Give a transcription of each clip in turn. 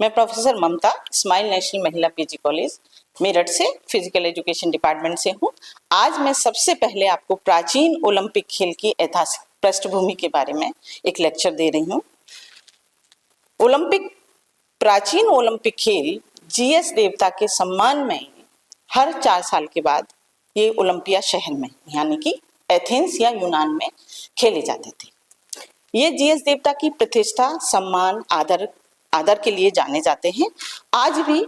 मैं प्रोफेसर ममता smile national महिला PG college Meerut से फिजिकल एजुकेशन डिपार्टमेंट से हूँ। आज मैं सबसे पहले आपको प्राचीन ओलंपिक खेल की ऐतिहासिक पृष्ठभूमि के बारे में एक लेक्चर दे रही हूँ। प्राचीन ओलंपिक खेल जीएस देवता के सम्मान में हर 4 साल के बाद ये ओलंपिया शहर में यानी कि एथेंस या यूनान में खेले जाते थे। ये जीएस देवता की प्रतिष्ठा, सम्मान, आदर के लिए जाने जाते हैं। आज भी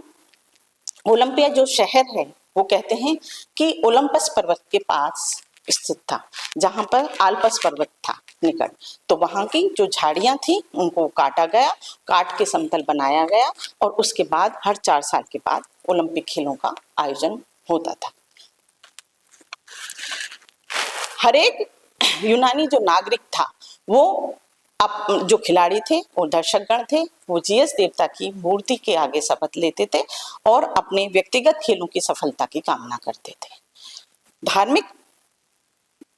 ओलंपिया जो शहर है वो कहते हैं कि ओलंपस पर्वत के पास स्थित था, जहां पर आल्पस पर्वत था निकट। तो वहां की जो झाड़ियां थी उनको काटा गया, काट के समतल बनाया गया और उसके बाद हर 4 साल के बाद ओलंपिक खेलों का आयोजन होता था। हर एक यूनानी जो नागरिक था वो अब जो खिलाड़ी थे और दर्शकगण थे वो जीएस देवता की मूर्ति के आगे शपथ लेते थे और अपने व्यक्तिगत खेलों की सफलता की कामना करते थे।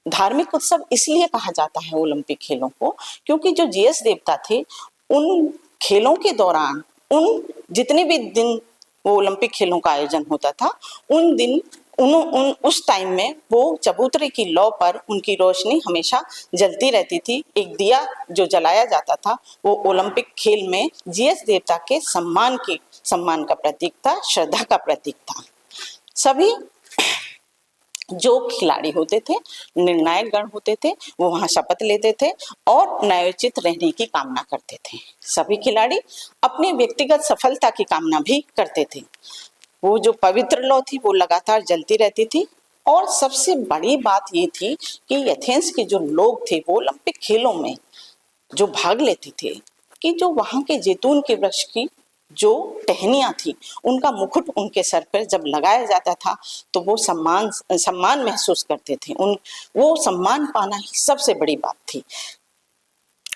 धार्मिक उत्सव इसलिए कहा जाता है ओलंपिक खेलों को क्योंकि जो जीएस देवता थे उन खेलों के दौरान जितने भी दिन वो ओलंपिक खेलों का आयोजन होता था उन दिन उस टाइम में वो चबूतरे की लौ पर उनकी रोशनी हमेशा जलती रहती थी। एक दिया जो जलाया जाता था वो ओलंपिक खेल में जीएस देवता के सम्मान का प्रतीक था, श्रद्धा का प्रतीक था। सभी जो खिलाड़ी होते थे, निर्णायक गण होते थे, वो वहां शपथ लेते थे और न्यायोचित रहने की कामना करते थे। सभी खिलाड़ी अपनी व्यक्तिगत सफलता की कामना भी करते थे। वो जो पवित्र लौ थी वो लगातार जलती रहती थी। और सबसे बड़ी बात ये थी कि एथेंस के जो लोग थे वो ओलंपिक खेलों में जो भाग लेते थे कि जो वहां के जैतून के वृक्ष की जो टहनियां थी उनका मुकुट उनके सर पर जब लगाया जाता था तो वो सम्मान महसूस करते थे। वो सम्मान पाना ही सबसे बड़ी बात थी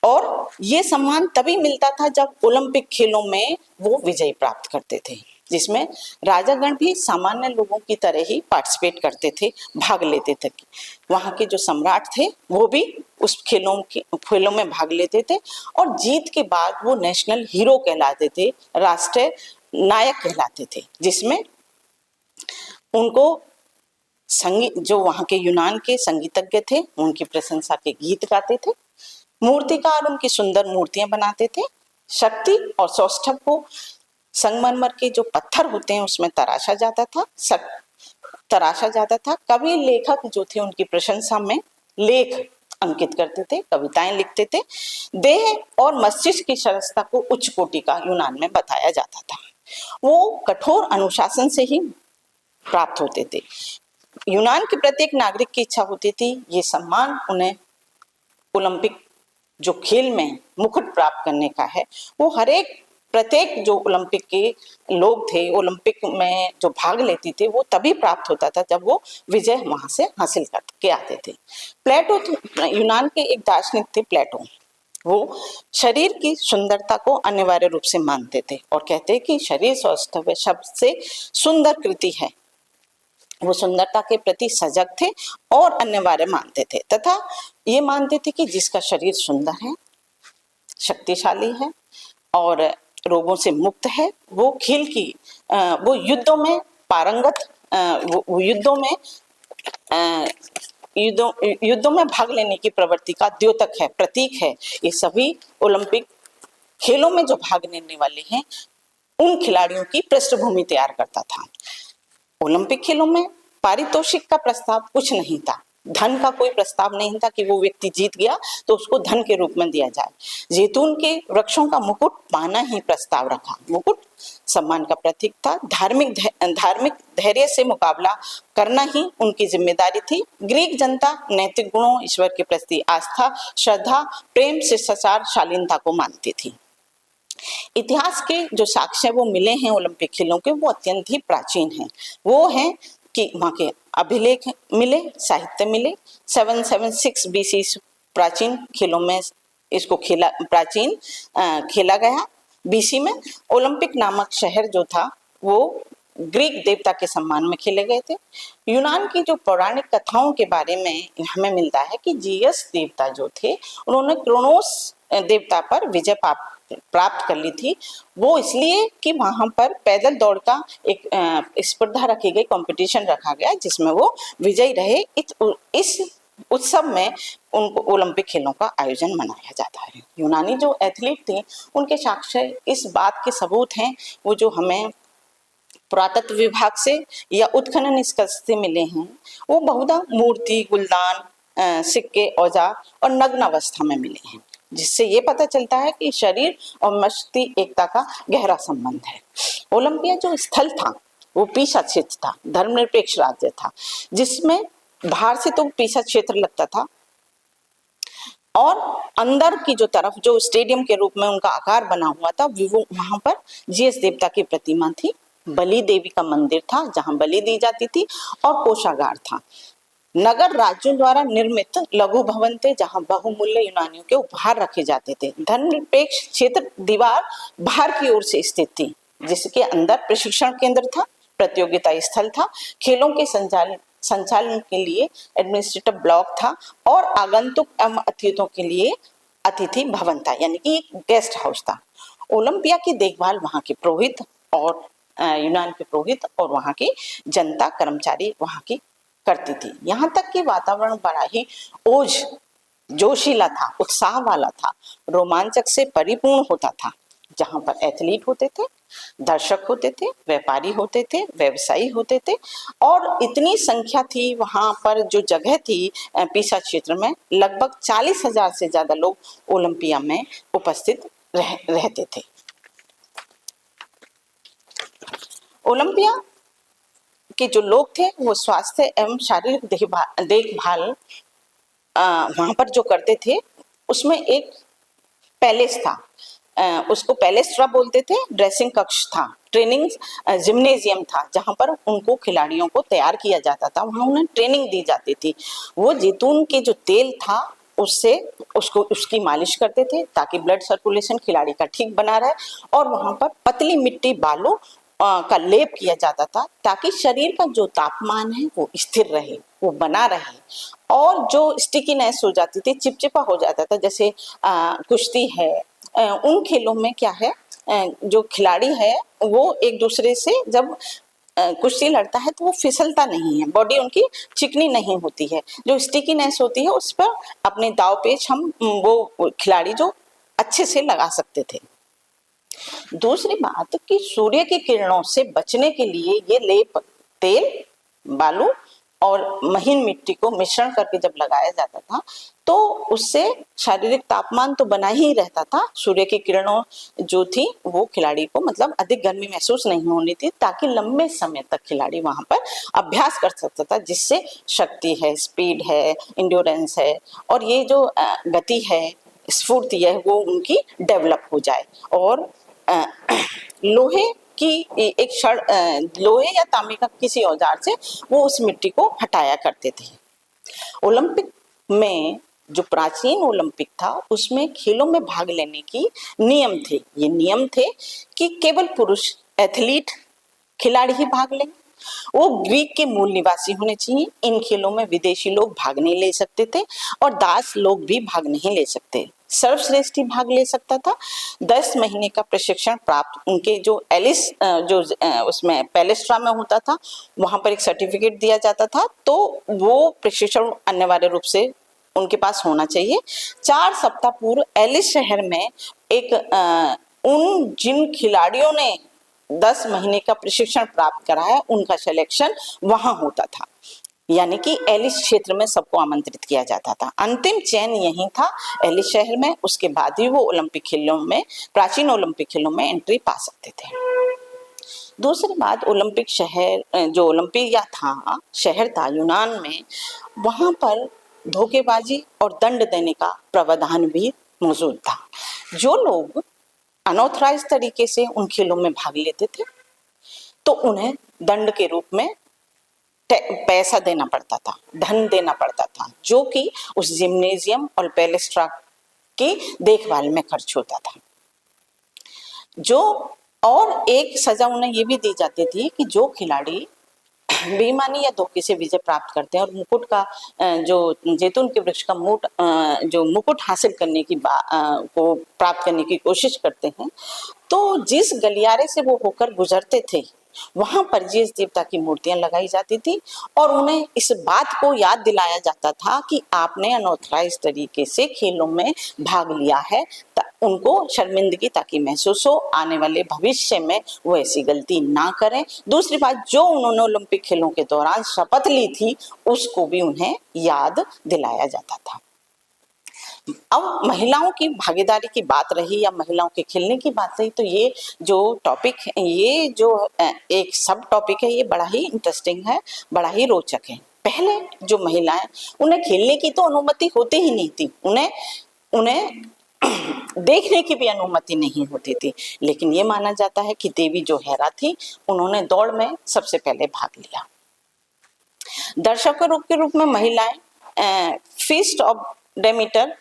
और ये सम्मान तभी मिलता था जब ओलंपिक खेलों में वो विजय प्राप्त करते थे, जिसमें राजागण भी सामान्य लोगों की तरह ही पार्टिसिपेट करते थे, भाग लेते थे। वहाँ के जो सम्राट थे वो भी उस खेलों में भाग लेते थे और जीत के बाद वो नेशनल हीरो कहलाते थे, राष्ट्रीय नायक कहलाते थे, जिसमें उनको जो वहाँ के यूनान के संगीतज्ञ थे उनकी प्रशंसा के गीत गाते थे। मूर्तिकार उनकी सुंदर मूर्तियां बनाते थे। शक्ति और सौष्ठव को संगमरमर के जो पत्थर होते हैं उसमें तराशा जाता था। कवि लेखक जो थे उनकी प्रशंसा में लेख अंकित करते थे, कविताएं लिखते थे। देह और मस्तिष्क की सरसता को उच्च कोटि का यूनान में बताया जाता था। वो कठोर अनुशासन से ही प्राप्त होते थे। यूनान के प्रत्येक नागरिक की इच्छा होती थी ये सम्मान उन्हें ओलंपिक जो खेल में मुकुट प्राप्त करने का है वो प्रत्येक जो ओलंपिक के लोग थे, ओलंपिक में जो भाग लेते थे वो तभी प्राप्त होता था जब वो विजय वहां से हासिल करके आते थे। प्लेटो यूनान के एक दार्शनिक थे प्लेटो। वो शरीर की सुंदरता को अनिवार्य रूप से मानते थे और कहते कि शरीर सौष्ठव शब्द से सुंदर कृति है। वो सुंदरता के प्रति सजग थे और अनिवार्य मानते थे तथा ये मानते थे कि जिसका शरीर सुंदर है, शक्तिशाली है और रोगों से मुक्त है वो वो युद्धों में पारंगत, वो युद्धों में भाग लेने की प्रवृत्ति का द्योतक है, प्रतीक है। ये सभी ओलंपिक खेलों में जो भाग लेने वाले हैं उन खिलाड़ियों की पृष्ठभूमि तैयार करता था। ओलंपिक खेलों में पारितोषिक का प्रस्ताव कुछ नहीं था, धन का कोई प्रस्ताव नहीं था कि वो व्यक्ति जीत गया तो उसको धन के रूप में दिया जाए। जैतून के वृक्षों का मुकुट पाना ही प्रस्ताव रखा। मुकुट सम्मान का प्रतीक था। धार्मिक धैर्य से मुकाबला करना ही उनकी जिम्मेदारी थी। ग्रीक जनता नैतिक गुणों, ईश्वर के प्रति आस्था, श्रद्धा, प्रेम, शिष्टाचार, शालीनता को मानती थी। इतिहास के जो साक्ष्य वो मिले हैं ओलंपिक खेलों के वो अत्यंत ही प्राचीन हैं। वो हैं कि वहाँ के अभिलेख मिले, साहित्य मिले। 776 बीसी प्राचीन खेलों में इसको खेला गया। बीसी में ओलंपिक नामक शहर जो था वो ग्रीक देवता के सम्मान में खेले गए थे। यूनान की जो पौराणिक कथाओं के बारे में हमें मिलता है कि जीएस देवता जो थे उन्होंने क्रोनोस देवता पर विजय प्राप्त कर ली थी, वो इसलिए कि वहां पर पैदल दौड़ का एक स्पर्धा रखी गई, कंपटीशन रखा गया, जिसमें वो विजयी रहे। इस उत्सव में उनको ओलंपिक खेलों का आयोजन मनाया जाता है। यूनानी जो एथलीट थे उनके साक्ष्य इस बात के सबूत हैं, वो जो हमें पुरातत्व विभाग से या उत्खनन निष्कर्ष से मिले हैं, वो बहुधा मूर्ति, गुलदान, सिक्के, औजार और नग्न अवस्था में मिले हैं, जिससे ये पता चलता है कि शरीर और मस्तिष्क एकता का गहरा संबंध है। ओलंपिया जो स्थल था वो पीसा क्षेत्र था, धर्मनिरपेक्ष राज्य था, जिसमें बाहर से तो पीसा क्षेत्र लगता था और अंदर की जो तरफ जो स्टेडियम के रूप में उनका आकार बना हुआ था, वो वहां पर जीएस देवता की प्रतिमा थी, बलि देवी का मंदिर था जहां बलि दी जाती थी, और कोषागार था। नगर राज्यों द्वारा निर्मित लघु भवन थे जहां बहुमूल्य यूनानियों के उपहार रखे जाते थे। धर्मनिरपेक्ष क्षेत्र दीवार बाहर की ओर से स्थित थी, जिसके अंदर प्रशिक्षण केंद्र था, प्रतियोगिता स्थल था, खेलों के संचालन के लिए एडमिनिस्ट्रेटिव ब्लॉक था और आगंतुक एवं अतिथियों के लिए अतिथि भवन था, यानी कि एक गेस्ट हाउस था। ओलंपिया की देखभाल वहां के पुरोहित और यूनान के पुरोहित और वहां की जनता, कर्मचारी वहां की करती थी। यहाँ तक कि वातावरण बड़ा ही ओज जोशीला था, उत्साह वाला था, रोमांचक से परिपूर्ण होता था, जहां पर एथलीट होते थे, दर्शक होते थे, व्यापारी होते थे, व्यवसायी होते थे, और इतनी संख्या थी वहां पर, जो जगह थी पीसा क्षेत्र में, लगभग 40,000 से ज्यादा लोग ओलंपिया में उपस्थित रहते थे। ओलंपिया के जो लोग थे वो स्वास्थ्य एवं शारीरिक देखभाल वहां पर जो करते थे, उसमें एक पैलेस था, उसको पैलेस्ट्रा बोलते थे, ड्रेसिंग कक्ष था, ट्रेनिंग जिम्नेजियम था, जहां पर उनको खिलाड़ियों को तैयार किया जाता था, वहां उन्हें ट्रेनिंग दी जाती थी। वो जैतून के जो तेल था उससे उसकी मालिश करते थे ताकि ब्लड सर्कुलेशन खिलाड़ी का ठीक बना रहे, और वहां पर पतली मिट्टी बालों का लेप किया जाता था ताकि शरीर का जो तापमान है वो स्थिर रहे, वो बना रहे, और जो स्टिकीनेस हो जाती थी, चिपचिपा हो जाता था, जैसे कुश्ती है, उन खेलों में क्या है, जो खिलाड़ी है वो एक दूसरे से जब कुश्ती लड़ता है तो वो फिसलता नहीं है, बॉडी उनकी चिकनी नहीं होती है, जो स्टिकीनेस होती है उस पर अपने दाव पेच हम वो खिलाड़ी जो अच्छे से लगा सकते थे। दूसरी बात कि सूर्य की किरणों से बचने के लिए ये लेप तेल, बालू और महीन मिट्टी को मिश्रण करके जब लगाया जाता था तो उससे शारीरिक तापमान तो बना ही रहता था, सूर्य की किरणों जो थी वो खिलाड़ी को मतलब अधिक गर्मी महसूस नहीं होनी थी, ताकि लंबे समय तक खिलाड़ी वहां पर अभ्यास कर सकता था, जिससे शक्ति है, स्पीड है, इंड्योरेंस है, और ये जो गति है, स्फूर्ति है, वो उनकी डेवलप हो जाए। और लोहे की एक लोहे या तांबे का किसी औजार से वो उस मिट्टी को हटाया करते थे। ओलंपिक में जो प्राचीन ओलंपिक था उसमें खेलों में भाग लेने की नियम थे। ये नियम थे कि केवल पुरुष एथलीट खिलाड़ी ही भाग लें, वो ग्रीक के मूल निवासी होने चाहिए, इन खेलों में विदेशी लोग भाग नहीं ले सकते थे और दास लोग भी भाग नहीं ले सकते, सर्वश्रेष्ठ ही भाग ले सकता था। 10 महीने का प्रशिक्षण प्राप्त उनके जो एलिस जो उसमें पैलेस्ट्रा में होता था, वहां पर एक सर्टिफिकेट दिया जाता था, तो वो प्रशिक्षण अनिवार्य रूप से उनके पास होना चाहिए। 4 सप्ताह पूर्व एलिस शहर में एक उन जिन खिलाड़ियों ने 10 महीने का प्रशिक्षण प्राप्त करा है उनका सिलेक्शन वहां होता था, यानी कि एलिस क्षेत्र में सबको आमंत्रित किया जाता था। अंतिम चयन यही था एलिस शहर में, उसके बाद ही वो ओलंपिक खेलों में, प्राचीन ओलंपिक खेलों में एंट्री पा सकते थे। दूसरी बात, ओलंपिक शहर जो ओलंपिया था शहर था यूनान में, वहां पर धोखेबाजी और दंड देने का प्रावधान भी मौजूद था। जो लोग अनऑथराइज तरीके से उन खेलों में भाग लेते थे तो उन्हें दंड के रूप में पैसा देना पड़ता था, धन देना पड़ता था, जो कि उस जिम्नेजियम और पैलेस्ट्रा की देखभाल में खर्च होता था। जो और एक सजा उन्हें ये भी दी जाती थी कि जो खिलाड़ी बेईमानी या धोखे से विजय प्राप्त करते हैं और मुकुट का जो जैतून के वृक्ष का जो मुकुट हासिल करने की को प्राप्त करने की कोशिश करते हैं, तो जिस गलियारे से वो होकर गुजरते थे वहां पर जीएस देवता की मूर्तियां लगाई जाती थी और उन्हें इस बात को याद दिलाया जाता था कि आपने अनऑथराइज तरीके से खेलों में भाग लिया है। उनको शर्मिंदगी ताकि महसूस हो, आने वाले भविष्य में वो ऐसी गलती ना करें। दूसरी बात, जो उन्होंने ओलंपिक खेलों के दौरान शपथ ली थी उसको भी उन्हें याद दिलाया जाता था। अब महिलाओं की भागीदारी की बात रही या महिलाओं के खेलने की बात रही, तो ये जो टॉपिक है, ये जो एक सब टॉपिक है, ये बड़ा ही इंटरेस्टिंग है, बड़ा ही रोचक है। पहले जो महिलाएं, उन्हें खेलने की तो अनुमति होती ही नहीं थी, उन्हें देखने की भी अनुमति नहीं होती थी, लेकिन ये माना जाता है कि देवी जो हेरा थी, उन्होंने दौड़ में सबसे पहले भाग लिया। दर्शकों के रूप में महिलाएं फीस्ट ऑफ डेमीटर,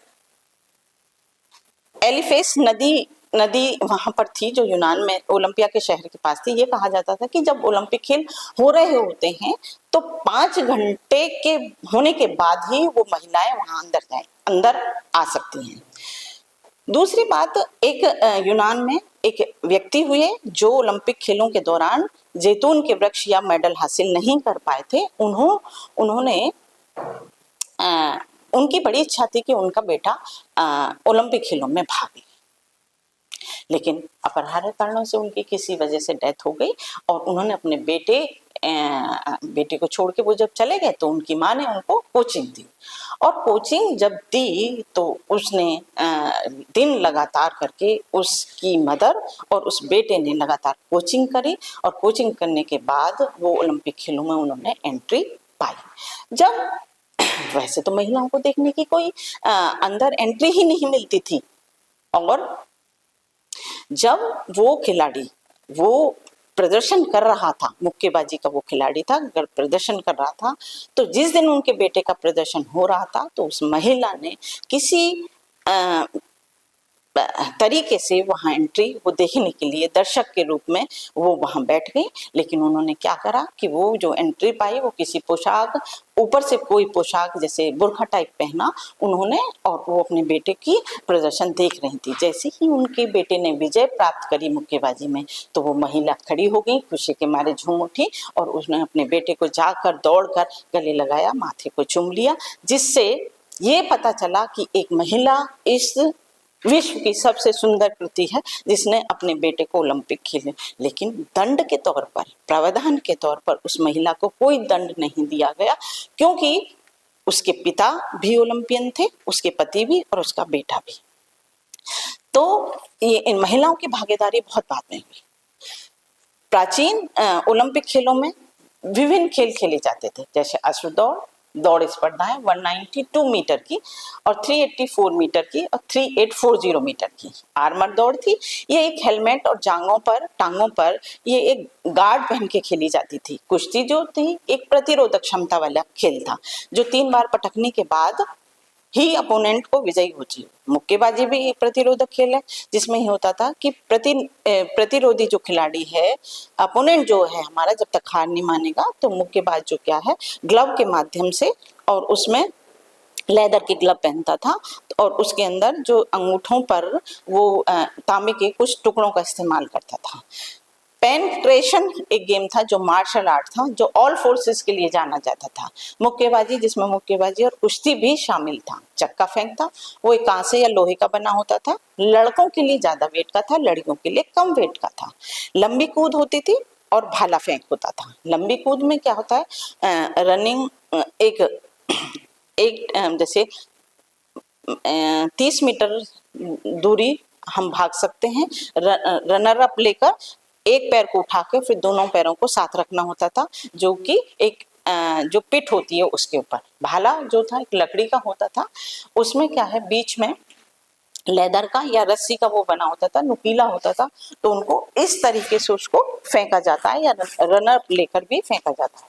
एलिफेस नदी वहां पर थी जो यूनान में ओलंपिया के शहर के पास थी। ये कहा जाता था कि जब ओलंपिक खेल हो रहे होते हैं तो 5 घंटे के होने के बाद ही वो महिलाएं वहां अंदर आ सकती हैं। दूसरी बात, एक यूनान में एक व्यक्ति हुए जो ओलंपिक खेलों के दौरान जैतून के वृक्ष या मेडल हासिल नहीं कर पाए थे। उन्होंने उनकी बड़ी इच्छा थी कि उनका बेटा ओलंपिक खेलों में भाग ले, लेकिन अपरिहार्य कारणों से उनकी किसी वजह से डेथ हो गई और उन्होंने अपने बेटे को छोड़ के वो जब चले गए तो उनकी माँ ने उनको कोचिंग दी, और कोचिंग जब दी तो उसने दिन लगातार करके उसकी मदर और उस बेटे ने लगातार कोचिंग करी और कोचिंग करने के बाद वो ओलंपिक खेलों में उन्होंने एंट्री पाई। जब वैसे तो महिलाओं को देखने की कोई अंदर एंट्री ही नहीं मिलती थी, और जब वो खिलाड़ी वो प्रदर्शन कर रहा था, मुक्केबाजी का वो खिलाड़ी था, अगर प्रदर्शन कर रहा था, तो जिस दिन उनके बेटे का प्रदर्शन हो रहा था तो उस महिला ने किसी तरीके से वहां एंट्री वो देखने के लिए दर्शक के रूप में वो वहां बैठ गई। लेकिन उन्होंने क्या करा कि वो जो एंट्री पाई वो किसी पोशाक, ऊपर से कोई पोशाक जैसे बुर्खा टाइप पहना उन्होंने, और वो अपने बेटे की प्रदर्शन देख रही थी। जैसे ही उनके बेटे ने विजय प्राप्त करी मुक्केबाजी में, तो वो महिला खड़ी हो गई, खुशी के मारे झूम उठी और उसने अपने बेटे को जाकर दौड़कर गले लगाया, माथे को चूम लिया, जिससे ये पता चला कि एक महिला इस विश्व की सबसे सुंदर कृति है जिसने अपने बेटे को ओलंपिक खेले। लेकिन दंड के तौर पर, प्रावधान के तौर पर उस महिला को कोई दंड नहीं दिया गया, क्योंकि उसके पिता भी ओलंपियन थे, उसके पति भी और उसका बेटा भी। तो ये इन महिलाओं की भागीदारी बहुत बाद में हुई। प्राचीन ओलंपिक खेलों में विभिन्न खेल खेले जाते थे, जैसे अश्व दौड़ स्पर्धाएं 192 मीटर की और 384 मीटर की और 3840 मीटर की। आर्मर दौड़ थी, ये एक हेलमेट और टांगों पर ये एक गार्ड पहन के खेली जाती थी। कुश्ती जो थी एक प्रतिरोधक क्षमता वाला खेल था, जो 3 बार पटकने के बाद ही अपोनेंट को विजयी होती है। मुक्केबाजी भी एक प्रतिरोधक खेल है, जिसमें ही होता था कि प्रतिरोधी जो खिलाड़ी है, अपोनेंट जो है हमारा, जब तक हार नहीं मानेगा तो मुक्केबाज जो क्या है ग्लव के माध्यम से, और उसमें लेदर की ग्लव पहनता था और उसके अंदर जो अंगूठों पर वो तांबे के कुछ टुकड़ों का इस्तेमाल करता था। पेनिट्रेशन एक गेम था जो मार्शल आर्ट था, जो ऑल फोर्सेस के लिए जाना जाता था। मुक्केबाजी, जिसमें मुक्केबाजी और कुश्ती भी शामिल था। चक्का फेंक था, वो एक कांसे या लोहे का बना होता था, लड़कों के लिए ज्यादा वेट का था, लड़कियों के लिए कम वेट का था। लंबी कूद होती थी और भाला फेंक होता था। लंबी कूद में क्या होता है, रनिंग एक जैसे 30 मीटर दूरी हम भाग सकते हैं, रनर अप लेकर एक पैर को उठा के फिर दोनों पैरों को साथ रखना होता था, जो कि एक जो पिट होती है उसके ऊपर। भाला जो था एक लकड़ी का होता था, उसमें क्या है बीच में लेदर का या रस्सी का वो बना होता था, नुकीला होता था, तो उनको इस तरीके से उसको फेंका जाता है या रनर लेकर भी फेंका जाता है।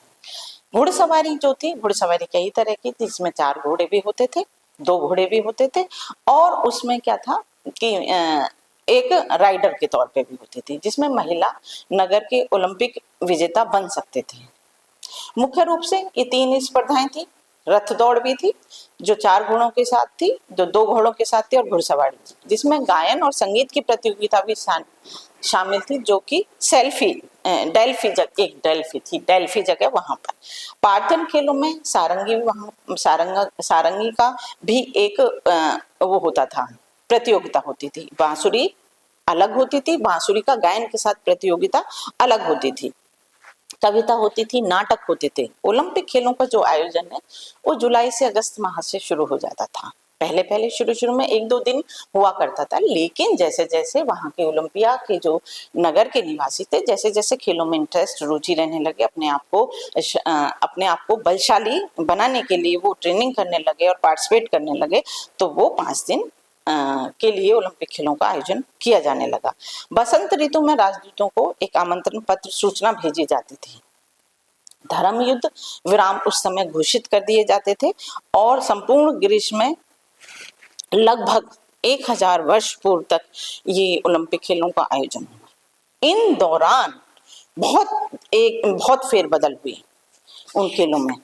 घुड़सवारी जो थी, घुड़सवारी कई तरह की थी, इसमें 4 घोड़े भी होते थे, 2 घोड़े भी होते थे, और उसमें क्या था कि एक राइडर के तौर पे भी होती थी, जिसमें महिला नगर के ओलंपिक विजेता बन सकते थे। मुख्य रूप से ये 3 स्पर्धाएं थी। रथ दौड़ भी थी जो 4 घोड़ों के साथ थी, जो 2 घोड़ों के साथ थी, और घुड़सवारी थी जिसमें गायन और संगीत की प्रतियोगिता भी शामिल थी, जो कि डेल्फी जगह वहां पर। पार्थन खेलों में सारंगी का भी एक वो होता था, प्रतियोगिता होती थी। बांसुरी अलग होती थी, बांसुरी का गायन के साथ प्रतियोगिता अलग होती थी। कविता होती थी, नाटक होते थे। ओलंपिक खेलों का जो आयोजन है वो जुलाई से अगस्त माह से शुरू हो जाता था। पहले शुरू में 1-2 दिन हुआ करता था, लेकिन जैसे जैसे वहाँ के ओलंपिया के जो नगर के निवासी थे, जैसे जैसे खेलों में इंटरेस्ट, रुचि रहने लगे, अपने आप को बलशाली बनाने के लिए वो ट्रेनिंग करने लगे और पार्टिसिपेट करने लगे, तो वो 5 दिन के लिए ओलंपिक खेलों का आयोजन किया जाने लगा। बसंत ऋतु में राजदूतों को एक आमंत्रण पत्र सूचना भेजी जाती थी। धर्म युद्ध विराम उस समय घोषित कर दिए जाते थे और संपूर्ण ग्रीष्म में लगभग 1000 वर्ष पूर्व तक ये ओलंपिक खेलों का आयोजन हुआ। इन दौरान बहुत फेरबदल हुई उन खेलों में।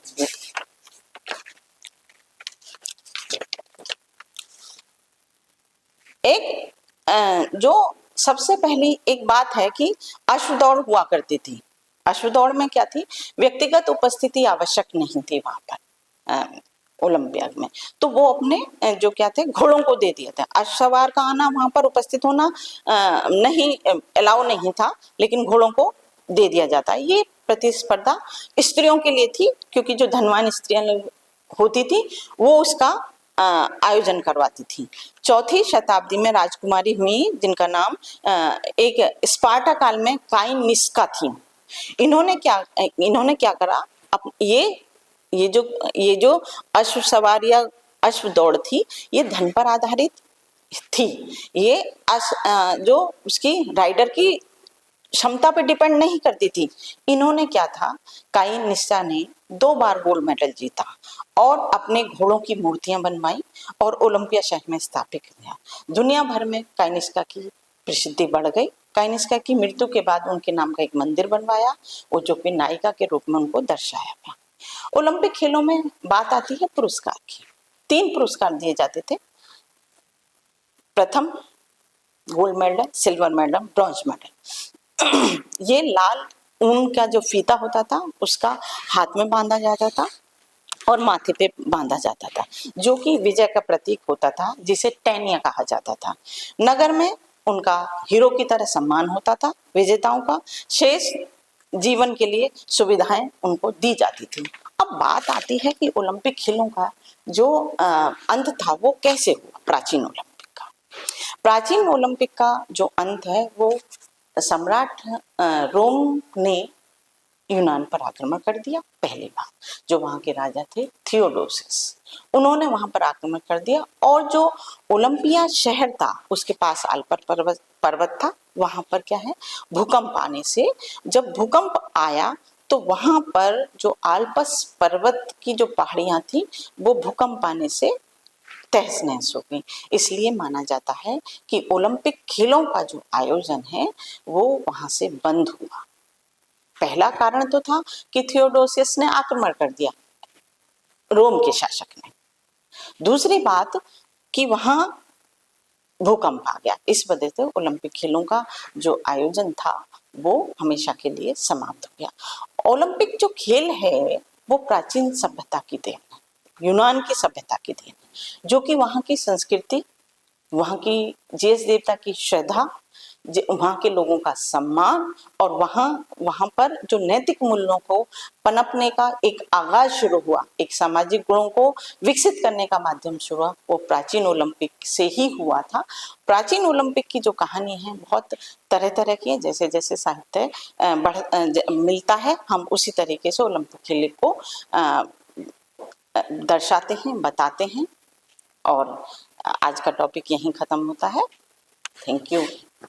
जो सबसे पहली एक बात है कि अश्व दौड़ हुआ करती थी। अश्व दौड़ में क्या थी, व्यक्तिगत उपस्थिति आवश्यक नहीं थी वहां पर ओलंपियाड में, तो वो अपने जो क्या थे, घोड़ों को दे दिया था। अश्वसवार का आना, वहां पर उपस्थित होना नहीं अलाउ नहीं था, लेकिन घोड़ों को दे दिया जाता है। ये प्रतिस्पर्धा स्त्रियों के लिए थी, क्योंकि जो धनवान स्त्रियां होती थी वो उसका आयोजन करवाती थी। 4वीं शताब्दी में राजकुमारी हुई जिनका नाम एक स्पार्टा काल में काइनिस्का थी। इन्होंने क्या करा, ये जो अश्व सवारी या अश्व दौड़ थी, ये धन पर आधारित थी। ये जो उसकी राइडर की क्षमता पे डिपेंड नहीं करती थी। इन्होंने क्या था, काइनिस्का ने 2 बार गोल्ड मेडल जीता और अपने घोड़ों की मूर्तियां बनवाई और ओलंपिया शहर में स्थापित किया। दुनिया भर में काइनिस्का की प्रसिद्धि बढ़ गई। काइनिस्का की मृत्यु के बाद उनके नाम का एक मंदिर बनवाया, वो जो कि नायिका के रूप में उनको दर्शाया गया। ओलंपिक खेलों में बात आती है पुरस्कार की। 3 पुरस्कार दिए जाते थे। प्रथम gold medal, silver medal, bronze medal. ये लाल ऊन का जो फीता होता था उसका हाथ में बांधा जाता था और माथे पे बांधा जाता था, जो कि विजय का प्रतीक होता था, जिसे टैनिया कहा जाता था। नगर में उनका हीरो की तरह सम्मान होता था। विजेताओं का शेष जीवन के लिए सुविधाएं उनको दी जाती थी। अब बात आती है कि ओलंपिक खेलों का जो अंत था वो कैसे हुआ। प्राचीन ओलंपिक का जो अंत है वो सम्राट रोम ने यूनान पर आक्रमण कर दिया पहली बार। जो वहां के राजा थे थियोडोसिस, उन्होंने वहां पर आक्रमण कर दिया और जो ओलंपिया शहर था उसके पास आल्पर पर्वत था, वहां पर क्या है, भूकंप आने से, जब भूकंप आया तो वहां पर जो आल्पस पर्वत की जो पहाड़ियां थी वो भूकंप आने से तहस नहस हो गई। इसलिए माना जाता है कि ओलंपिक खेलों का जो आयोजन है वो वहां से बंद हुआ। पहला कारण तो था कि थियोडोसियस ने आक्रमण कर दिया, रोम के शासक ने। दूसरी बात कि वहां भूकंप आ गया, इस वजह से ओलंपिक खेलों का जो आयोजन था वो हमेशा के लिए समाप्त हो गया। ओलंपिक जो खेल है वो प्राचीन सभ्यता की देन है, यूनान की सभ्यता की देन, जो कि वहां की संस्कृति, वहां की जेस देवता की श्रद्धा, वहां के लोगों का सम्मान और वहां पर जो नैतिक मूल्यों को पनपने का एक आगाज शुरू हुआ, एक सामाजिक गुणों को विकसित करने का माध्यम शुरू हुआ, वो प्राचीन ओलंपिक से ही हुआ था। प्राचीन ओलंपिक की जो कहानी है बहुत तरह तरह की है। जैसे जैसे साहित्य मिलता है, हम उसी तरीके से ओलंपिक खेल को दर्शाते हैं, बताते हैं। और आज का टॉपिक यहीं खत्म होता है। Thank you.